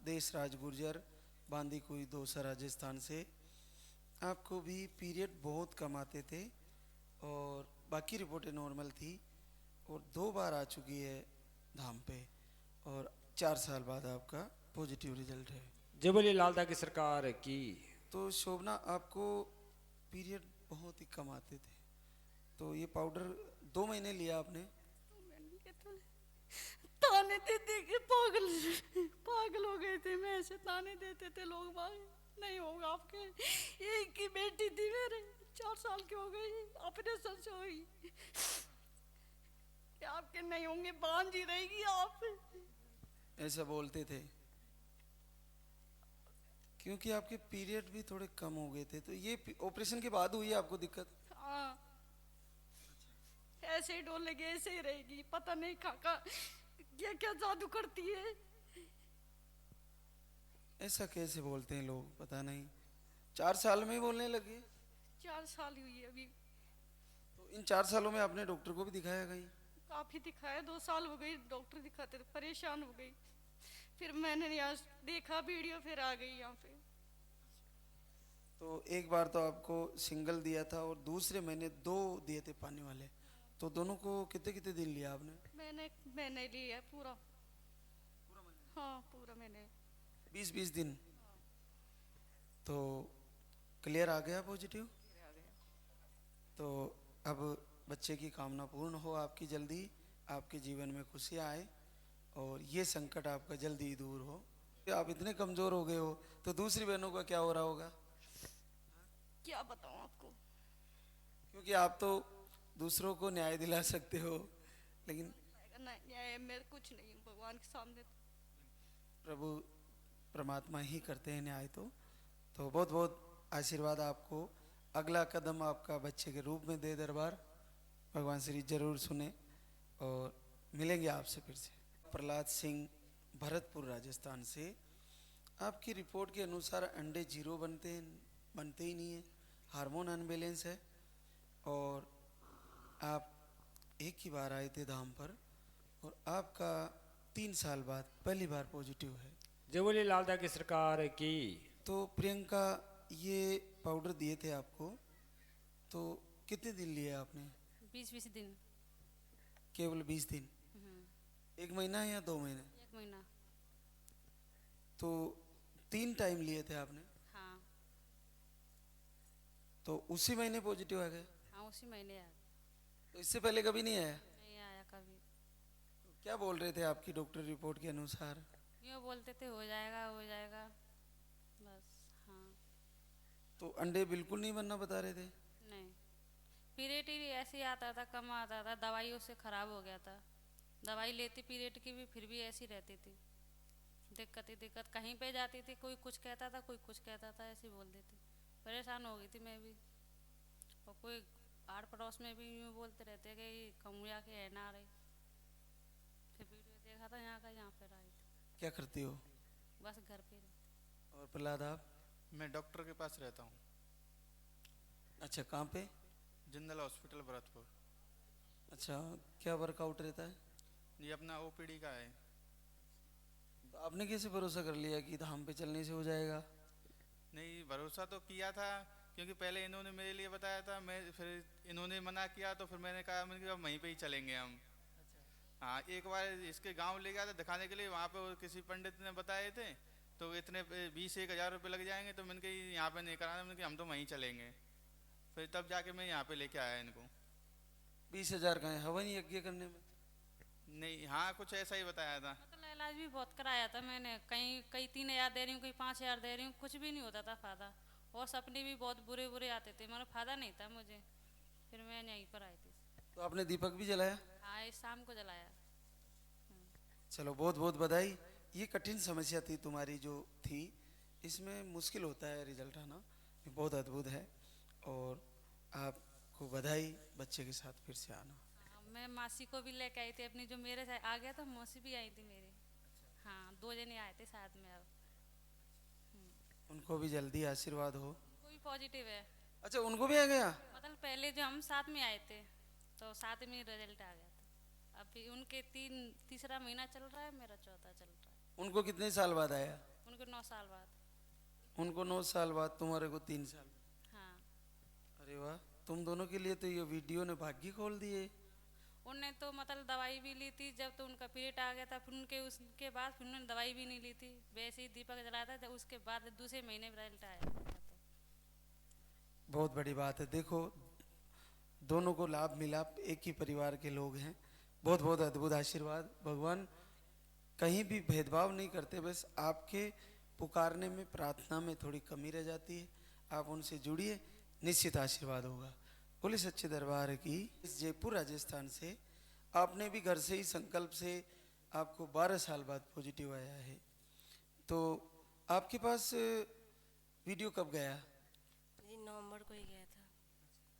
देशराज गुर्जर, बांदी कुई दौसा राजस्थान से। आपको भी पीरियड बहुत कम आते थे और बाकी रिपोर्टें नॉर्मल थी, और 2 बार आ चुकी है धाम पे, और 4 साल बाद आपका पॉजिटिव रिजल्ट है। जय बोले लालदा की सरकार की। तो शोभना, आपको पीरियड बहुत ही कम आते थे, तो ये पाउडर 2 महीने लिया आपने? ताने दे दे के पागल पागल हो गए थे। मैं ऐसे ताने देते थे लोग बाग, नहीं होगा आपके। एक ही बेटी थी मेरे, 4 साल की हो गई, ऑपरेशन से हुई। कि आपके नहीं होंगे, बांझ ही रहेगी आप। ऐसा बोलते थे क्योंकि आपके पीरियड भी थोड़े कम हो गए थे। तो ये ऑपरेशन के बाद हुई है आपको दिक्कत? हाँ, ऐसे ही डोल लगे, ऐसे ही रहेगी। पता नहीं काका क्या क्या जादू करती है। ऐसा कैसे बोलते हैं लोग, पता नहीं। 4 साल में ही बोलने लगे? 4 साल हुई है अभी। तो इन 4 सालों में आपने डॉक्टर को भी दिखाया कहीं? काफी दिखाया, 2 साल हो गई डॉक्टर दिखाते थे, परेशान हो गई। फिर मैंने यहाँ देखा वीडियो, फिर आ गई यहाँ पे। तो एक बार तो आपको सिंगल दिया था और दूसरे महीने 2 दिए थे पानी वाले। तो दोनों को कितने कितने दिन लिया आपने? मैंने लिया है पूरा। हाँ, पूरा मैंने। 20-20 दिन। तो क्लियर आ गया पॉजिटिव? तो अब बच्चे की कामना पूर्ण हो आपकी, जल्दी आपके जीवन में खुशियाँ आए और ये संकट आपका जल्दी दूर हो। आप इतने कमज़ोर हो गए हो, तो दूसरी बहनों का क्या हो रहा होगा? क्या बताऊँ आपको। क्योंकि आप तो दूसरों को न्याय दिला सकते हो, लेकिन नहीं, मेरे कुछ नहीं, भगवान के सामने तो। प्रभु परमात्मा ही करते हैं न्याय। तो बहुत बहुत आशीर्वाद आपको। अगला कदम आपका बच्चे के रूप में दे दरबार, भगवान श्री जरूर सुने और मिलेंगे आपसे फिर से। प्रहलाद सिंह, भरतपुर राजस्थान से। आपकी रिपोर्ट के अनुसार अंडे 0 बनते ही नहीं है, हार्मोन अनबैलेंस है, और आप एक ही बार आए थे धाम पर, और आपका 3 साल बाद पहली बार पॉजिटिव है। जय बोले लालदा की सरकार की। तो प्रियंका, ये पाउडर दिए थे आपको, तो कितने दिन लिए आपने? 20-20 दिन। केवल 20 दिन? 1 महीना या 2 महीने? 1 महीना। तो 3 टाइम लिए थे आपने? हाँ। तो उसी महीने पॉजिटिव आ गए? हाँ, उसी महीने आया। तो इससे पहले कभी नहीं आया? नहीं आया कभी। तो क्या बोल रहे थे आपकी डॉक्टर रिपोर्ट के अनुसार? यूँ बोलते थे हो जाएगा हो जाएगा, बस। हाँ। तो अंडे बिल्कुल नहीं बनना बता रहे थे? नहीं, पीरियड ही ऐसे ही आता था, कम आता था, दवाइयों से ख़राब हो गया था। दवाई लेती पीरियड की भी, फिर भी ऐसी रहती थी। दिक्कत ही दिक्कत, कहीं पे जाती थी कोई कुछ कहता था, कोई कुछ कहता था, ऐसे बोल देती। परेशान हो गई थी मैं भी। और कोई आड़ पड़ोस में भी यूँ बोलते रहते कि कमुया के है ना रही। फिर वीडियो देखा था यहाँ का, यहाँ पर आई थी। क्या करती हो? बस घर पे रहती। और प्रहलाद आप? मैं डॉक्टर के पास रहता हूँ। अच्छा, कहाँ पे? जिंदल हॉस्पिटल भरतपुर। अच्छा, क्या वर्कआउट रहता है? ये अपना ओपीडी का है। तो आपने कैसे भरोसा कर लिया कि धाम पे चलने से हो जाएगा? नहीं, भरोसा तो किया था, क्योंकि पहले इन्होंने मेरे लिए बताया था, मैं फिर इन्होंने मना किया, तो फिर मैंने कहा वहीं पे ही चलेंगे हम। हाँ, एक बार इसके गांव ले गया था दिखाने के लिए, वहाँ पे किसी पंडित ने बताए थे, तो इतने 20-1 हज़ार रुपये लग जाएंगे, तो मैंने कहा यहाँ पे नहीं कराना, मैंने कहा हम तो वहीं चलेंगे। फिर तब जाके मैं यहाँ पे लेके आया इनको। 20,000 का है हवन यज्ञ करने में? नहीं, हाँ, कुछ ऐसा ही बताया था। मतलब इलाज भी बहुत कराया था मैंने, कहीं कहीं 3,000 दे रही हूँ, कहीं 5,000 दे रही हूँ, कुछ भी नहीं होता था फ़ायदा। और सपने भी बहुत बुरे बुरे आते थे, मगर फ़ायदा नहीं था मुझे। फिर मैं यहीं पर आई थी। तो आपने दीपक भी जलाया? हाँ, इस शाम को जलाया। चलो, बहुत बहुत बधाई। ये कठिन समस्या थी तुम्हारी जो थी, इसमें मुश्किल होता है रिजल्ट आना, ये बहुत अद्भुत है, और आपको बधाई बच्चे के साथ फिर से आना। हाँ, मैं मासी को भी लेके आई थी अपनी, जो मेरे साथ आ गया था, मौसी भी आई थी मेरी। हाँ, 2 जने आए थे साथ में। अब उनको भी जल्दी आशीर्वाद हो। उनको भी पॉजिटिव है। अच्छा, उनको भी आ गया? मतलब पहले जो हम साथ में आए थे, तो साथ में रिजल्ट आ गया था। अभी उनके तीसरा महीना चल रहा है, मेरा चौथा चल रहा है। उनको कितने साल बाद आया? उनको 9 साल बाद। उनको 9 साल बाद, तुम्हारे को 3 साल। हाँ, अरे वाह, तुम दोनों के लिए तो ये वीडियो ने भाग्य खोल दिए। उनने तो मतलब दवाई भी ली थी जब तो उनका पीरियड आ गया था, फिर उनके उसके बाद फिर उन्होंने दवाई भी नहीं ली थी, वैसे ही दीपक जलाया था। जब उसके बाद दूसरे महीने में रिजल्ट आया था। बहुत बड़ी बात है। देखो, दोनों को लाभ मिला, एक ही परिवार के लोग हैं। बहुत बहुत अद्भुत आशीर्वाद। भगवान कहीं भी भेदभाव नहीं करते, बस आपके पुकारने में, प्रार्थना में थोड़ी कमी रह जाती है। आप उनसे जुड़िए, निश्चित आशीर्वाद होगा। बोले सच्चे दरबार की। इस जयपुर राजस्थान से आपने भी घर से ही संकल्प से, आपको 12 साल बाद पॉजिटिव आया है। तो आपके पास वीडियो कब गया? जी नवंबर को ही गया था।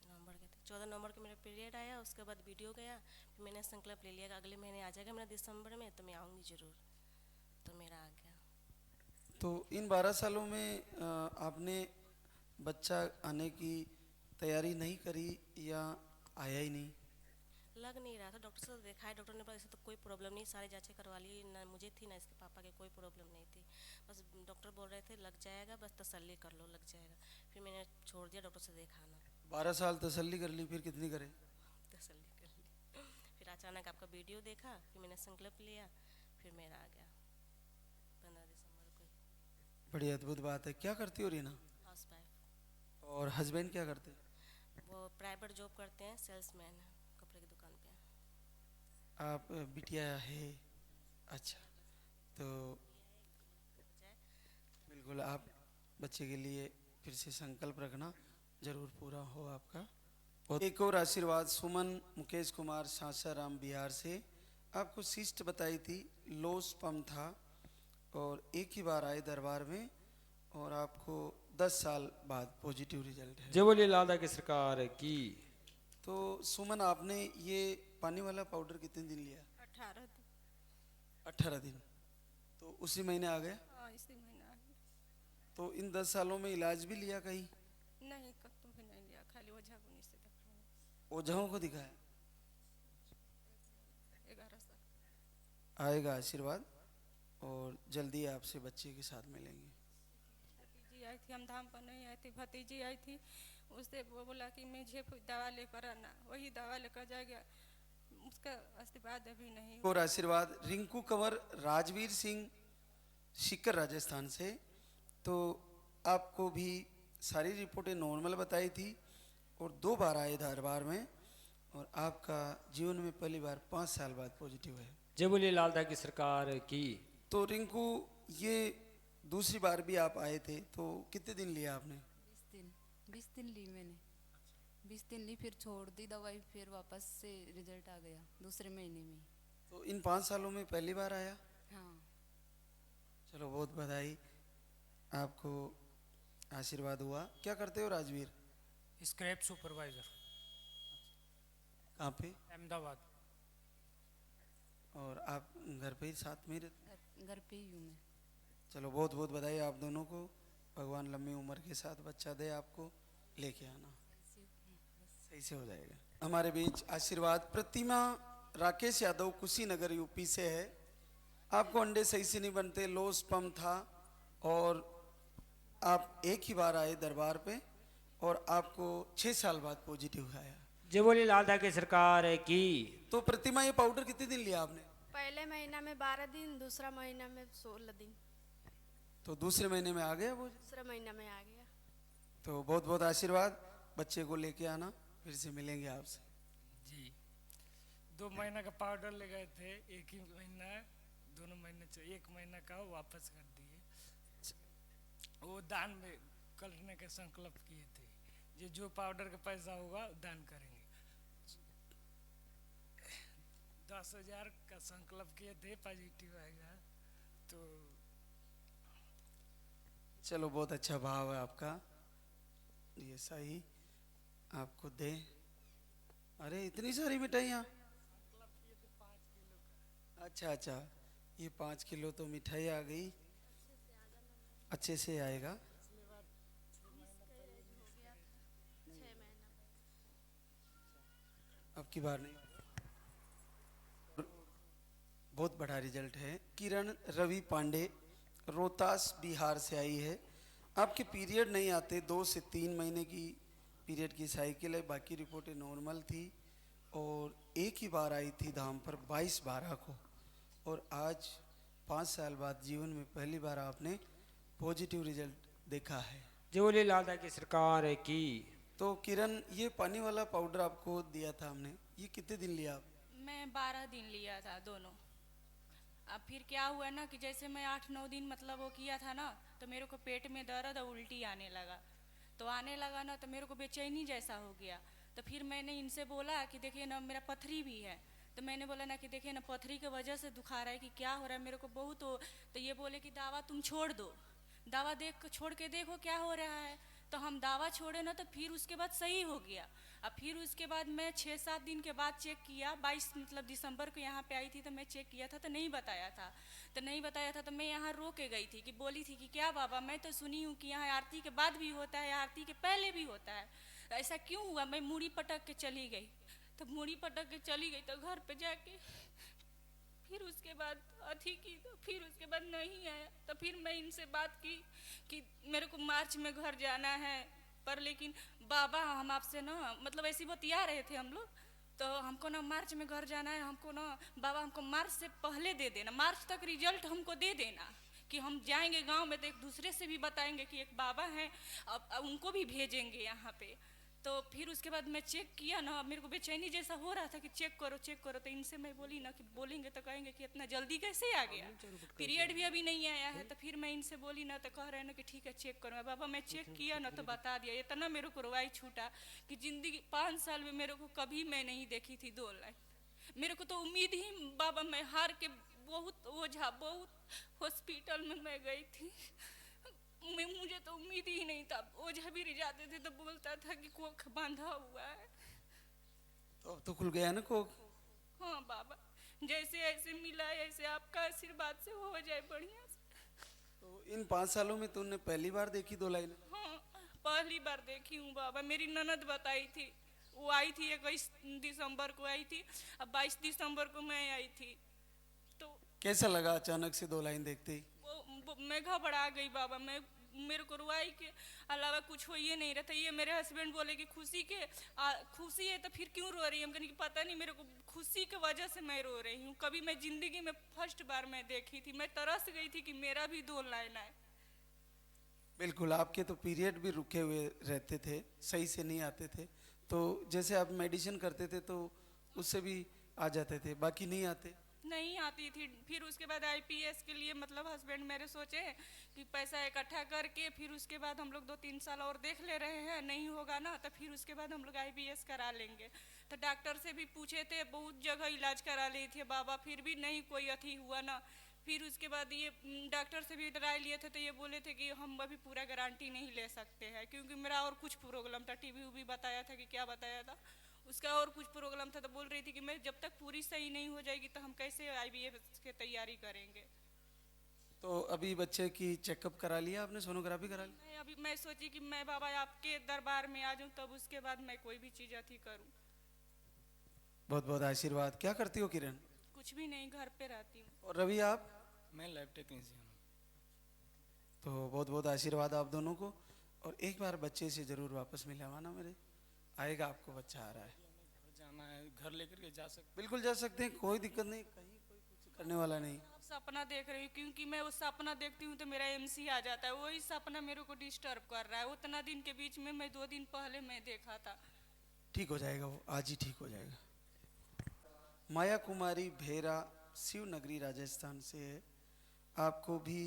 नवंबर के थे 14 नवंबर को मेरा पीरियड आया, उसके बाद वीडियो गया। फिर मैंने संकल्प ले लिया कि अगले महीने आ जाएगा मेरा दिसंबर में, तो मैं आऊँगी ज़रूर। तो मेरा आ गया। तो इन 12 सालों में आपने बच्चा आने की तैयारी नहीं करी या आया ही नहीं? लग नहीं रहा था, डॉक्टर से देखा है, डॉक्टर ने बोला ऐसे तो कोई प्रॉब्लम नहीं, सारी जांचें करवा ली, ना मुझे थी ना इसके पापा के, कोई प्रॉब्लम नहीं थी। बस डॉक्टर बोल रहे थे लग जाएगा, बस तसल्ली कर लो, लग जाएगा। फिर मैंने छोड़ दिया डॉक्टर से दिखाना। 12 साल तसल्ली कर ली, फिर कितनी करे? तसल्ली कर ली। फिर अचानक आपका वीडियो देखा, फिर मैंने संकल्प लिया, फिर मेरा आ गया 15 दिसंबर को ही। बड़ी अद्भुत बात है। क्या करती हो रीना? Housewife. और हस्बैंड क्या करते? वो प्राइवेट जॉब करते हैं, सेल्समैन है, कपड़े की दुकान पे। आप बिटिया है? अच्छा, तो बिल्कुल आप बच्चे के लिए फिर से संकल्प रखना, जरूर पूरा हो आपका। और एक और आशीर्वाद, सुमन मुकेश कुमार सासाराम बिहार से। आपको सिस्ट बताई थी, लो स्पर्म था और एक ही बार आए दरबार में, और आपको 10 साल बाद पॉजिटिव रिजल्ट है। जय बोले लाल की सरकार की। तो सुमन, आपने ये पानी वाला पाउडर कितने दिन लिया? 18 दिन। 18 दिन। तो उसी महीने आ गया? हाँ, इसी महीना आ गया। तो इन 10 सालों में इलाज भी लिया कहीं? नहीं, कत्तों भी नहीं लिया, खाली ओझा गुनी से दिखाया। ओझाओं को दिखाया? 11 साल। आएगा आशीर्वाद, और जल्दी आपसे बच्चे के साथ मिलेंगे। भतीजी आई थी, हम धाम पर नहीं आई थी, भतीजी आई थी। उससे वो बोला कि मुझे दवा लेकर आना, वही दवा लेकर जा गया, उसका आशीर्वाद अभी नहीं। और आशीर्वाद रिंकू कंवर राजवीर सिंह शिकर राजस्थान से। तो आपको भी सारी रिपोर्टें नॉर्मल बताई थी और 2 बार आए दरबार में, और आपका जीवन में पहली बार 5 साल बाद पॉजिटिव है। जय बोले लाल की सरकार की। तो रिंकू, ये दूसरी बार भी आप आए थे, तो कितने दिन लिया आपने? 20 दिन ली मैंने। 20 दिन ली, फिर छोड़ दी दवाई, फिर वापस से रिजल्ट आ गया दूसरे महीने में। तो इन 5 सालों में पहली बार आया? हाँ। चलो, बहुत बधाई, आपको आशीर्वाद हुआ। क्या करते हो राजवीर? स्क्रैप सुपरवाइजर, कहाँ पे? अहमदाबाद। और आप घर पे ही साथ में ही रहते? घर पे ही हूँ मैं। चलो, बहुत बहुत बधाई आप दोनों को। भगवान लंबी उम्र के साथ बच्चा दे आपको, लेके आना, सही से हो जाएगा। हमारे बीच आशीर्वाद प्रतिमा राकेश यादव कुशीनगर यूपी से है। आपको अंडे सही से नहीं बनते, लो स्पर्म था, और आप एक ही बार आए दरबार पे, और आपको 6 साल बाद पॉजिटिव आया। जय बोले लाल की सरकार की। तो प्रतिमा, ये पाउडर कितने दिन लिया आपने? पहले महीना में 12 दिन, दूसरा महीना में 16 दिन, तो दूसरे महीने में आ गया वो? दूसरा महीना में आ गया। तो बहुत बहुत आशीर्वाद, बच्चे को लेके आना, फिर से मिलेंगे आपसे। जी 2 महीना का पाउडर ले गए थे, एक ही महीना, दोनों महीने 1 महीना का वापस कर दिए। वो दान में करने का संकल्प किए थे, ये जो पाउडर का पैसा होगा दान करेंगे। 10,000 का संकल्प किए थे, पॉजिटिव आएगा। तो चलो, बहुत अच्छा भाव है आपका, ये सही आपको दे। अरे इतनी सारी मिठाइयाँ! अच्छा अच्छा, ये 5 किलो तो मिठाई आ गई, अच्छे से आएगा। अब की बार नहीं। बहुत बड़ा रिजल्ट है। किरण रवि पांडे रोहतास बिहार से आई है। आपके पीरियड नहीं आते, 2 से 3 महीने की पीरियड की साइकिल है, बाकी रिपोर्टें नॉर्मल थी और एक ही बार आई थी धाम पर 22/12 को, और आज 5 साल बाद जीवन में पहली बार आपने पॉजिटिव रिजल्ट देखा है। जो बोले लाल की सरकार की। तो किरण, ये पानी वाला पाउडर आपको दिया था हमने, ये कितने दिन लिया आप? मैं 12 दिन लिया था दोनों। अब फिर क्या हुआ ना कि जैसे मैं 8-9 दिन मतलब वो किया था ना, तो मेरे को पेट में दर्द और उल्टी आने लगा। तो आने लगा ना तो मेरे को बेचैनी जैसा हो गया। तो फिर मैंने इनसे बोला कि देखिए ना मेरा पथरी भी है। तो मैंने बोला ना कि देखिए ना पथरी की वजह से दुखा रहा है कि क्या हो रहा है मेरे को बहुत हो। तो ये बोले कि दवा तुम छोड़ दो, दवा छोड़ के देखो क्या हो रहा है। तो हम दवा छोड़े ना तो फिर उसके बाद सही हो गया। अब फिर उसके बाद मैं 6-7 दिन के बाद चेक किया, 22 मतलब दिसंबर को यहाँ पे आई थी तो मैं चेक किया था तो नहीं बताया था। तो मैं यहाँ रो के गई थी कि बोली थी कि क्या बाबा, मैं तो सुनी हूँ कि यहाँ आरती के बाद भी होता है, आरती के पहले भी होता है, ऐसा क्यों हुआ? मैं मूड़ी पटक के चली गई। तो मूड़ी पटक के चली गई तो घर पे जाके फिर उसके बाद अथी की, तो फिर उसके बाद नहीं आया। तो फिर मैं इनसे बात की कि मेरे को मार्च में घर जाना है, पर लेकिन बाबा हम आपसे ना मतलब ऐसी बतिया रहे थे हम लोग। तो हमको ना मार्च में घर जाना है, हमको ना बाबा हमको मार्च से पहले दे देना, मार्च तक रिजल्ट हमको दे देना कि हम जाएंगे गांव में तो एक दूसरे से भी बताएंगे कि एक बाबा हैं, अब उनको भी भेजेंगे यहाँ पे। तो फिर उसके बाद मैं चेक किया ना, मेरे को बेचैनी जैसा हो रहा था कि चेक करो। तो इनसे मैं बोली ना कि बोलेंगे तो कहेंगे कि इतना जल्दी कैसे आ गया, पीरियड भी अभी नहीं आया है। तो फिर मैं इनसे बोली ना तो कह रहे हैं ना कि ठीक है चेक करो। बाबा मैं चेक किया ना तो बता दिया। इतना मेरे को रुवाई छूटा कि जिंदगी 5 साल में मेरे को कभी मैं नहीं देखी थी 2 लाइन। मेरे को तो उम्मीद ही बाबा, मैं हार के बहुत ओझा, बहुत हॉस्पिटल में मैं गई थी, मुझे तो उम्मीद ही नहीं था। ओझा भी जाते थे तो बोलता था कि कोख बांधा हुआ है। तो अब तो खुल गया ना कोख? हाँ बाबा, जैसे ऐसे मिला ऐसे आपका आशीर्वाद से हो जाए बढ़िया से। तो इन 5 सालों में तुमने पहली बार देखी 2 लाइन? हाँ पहली बार देखी हूँ बाबा। मेरी ननद बताई थी, वो आई थी 21 दिसंबर को आई थी, अब 22 दिसंबर को मैं आई थी। तो कैसा लगा अचानक से 2 लाइन देखते ही? मैं घबरा गई बाबा। मेरे को रुआई के अलावा कुछ हो ये नहीं रहता। ये मेरे हस्बैंड बोले कि खुशी है तो फिर क्यों रो रही है? हम कहने की पता नहीं, मेरे को खुशी की वजह से मैं रो रही हूँ। कभी मैं जिंदगी में फर्स्ट बार मैं देखी थी, मैं तरस गई थी कि मेरा भी 2 लाइन आए। बिल्कुल, आपके तो पीरियड भी रुके हुए रहते थे, सही से नहीं आते थे। तो जैसे आप मेडिसिन करते थे तो उससे भी आ जाते थे, बाकी नहीं आते? नहीं आती थी। फिर उसके बाद आईपीएस के लिए मतलब हस्बैंड मेरे सोचे कि पैसा इकट्ठा करके फिर उसके बाद हम लोग 2-3 साल और देख ले रहे हैं, नहीं होगा ना तो फिर उसके बाद हम लोग आईपीएस करा लेंगे। तो डॉक्टर से भी पूछे थे, बहुत जगह इलाज करा लिए थे बाबा, फिर भी नहीं कोई अथी हुआ ना। फिर उसके बाद ये डॉक्टर से भी राय लिए थे तो ये बोले थे कि हम अभी पूरा गारंटी नहीं ले सकते हैं, क्योंकि मेरा और कुछ प्रॉब्लम था। टीबी भी बताया था कि क्या बताया था, उसका और कुछ प्रॉब्लम था। तो बोल रही थी कि मैं जब तक पूरी सही नहीं हो जाएगी तो हम कैसे आईवीएफ की तैयारी करेंगे। तो अभी बच्चे की चेकअप करा लिया आपने, सोनोग्राफी करा ली? मैं अभी मैं सोची कि मैं बाबा आपके दरबार में आ जाऊं, तब उसके बाद मैं कोई भी चीज अथी करूं। बहुत बहुत आशीर्वाद। क्या करती हो किरण? कुछ भी नहीं, घर पे रहती हूँ। और रवि आप? मैं लैब टेक्नीशियन हूँ। तो बहुत बहुत आशीर्वाद आप दोनों को। और एक बार बच्चे से जरूर वापस मिलवाना मेरे, आएगा आपको, बच्चा आ रहा है। घर जाना है, घर लेकर के जा सकते? बिल्कुल जा सकते हैं, कोई दिक्कत नहीं, कहीं कोई कुछ करने वाला नहीं। आप सपना देख रही हूँ, क्योंकि मैं उस सपना देखती हूँ तो मेरा एमसी आ जाता है, वही सपना मेरे को डिस्टर्ब कर रहा है। उतना दिन के बीच में मैं 2 दिन पहले मैं देखा था। ठीक हो जाएगा वो, आज ही ठीक हो जाएगा। माया कुमारी भेरा शिवनगरी राजस्थान से है। आपको भी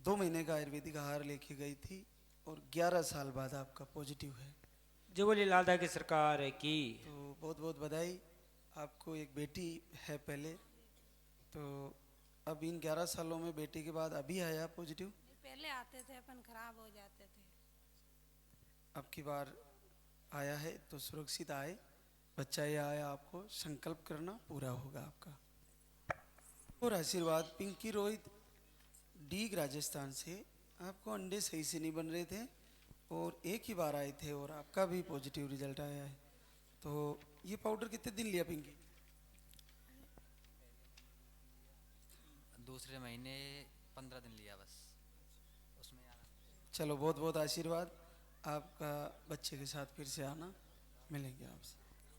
2 महीने का आयुर्वेदिक आहार लेके गई थी और 11 साल बाद आपका पॉजिटिव है। जो बोले लाल की सरकार की। तो बहुत बहुत बधाई। आपको एक बेटी है पहले, तो अब इन 11 सालों में बेटी के बाद अभी आया पॉजिटिव? पहले आते थे अपन खराब हो जाते थे। अब की बार आया है तो सुरक्षित आए, बच्चा ये आया, आपको संकल्प करना पूरा होगा आपका। और आशीर्वाद पिंकी रोहित डीग राजस्थान से। आपको अंडे सही से नहीं बन रहे थे और एक ही बार आए थे और आपका भी पॉजिटिव रिजल्ट आया है। तो ये पाउडर कितने दिन लिया पिंकी? दूसरे महीने 15 दिन लिया बस, उसमें आना। चलो बहुत बहुत आशीर्वाद आपका, बच्चे के साथ फिर से आना, मिलेंगे आपसे।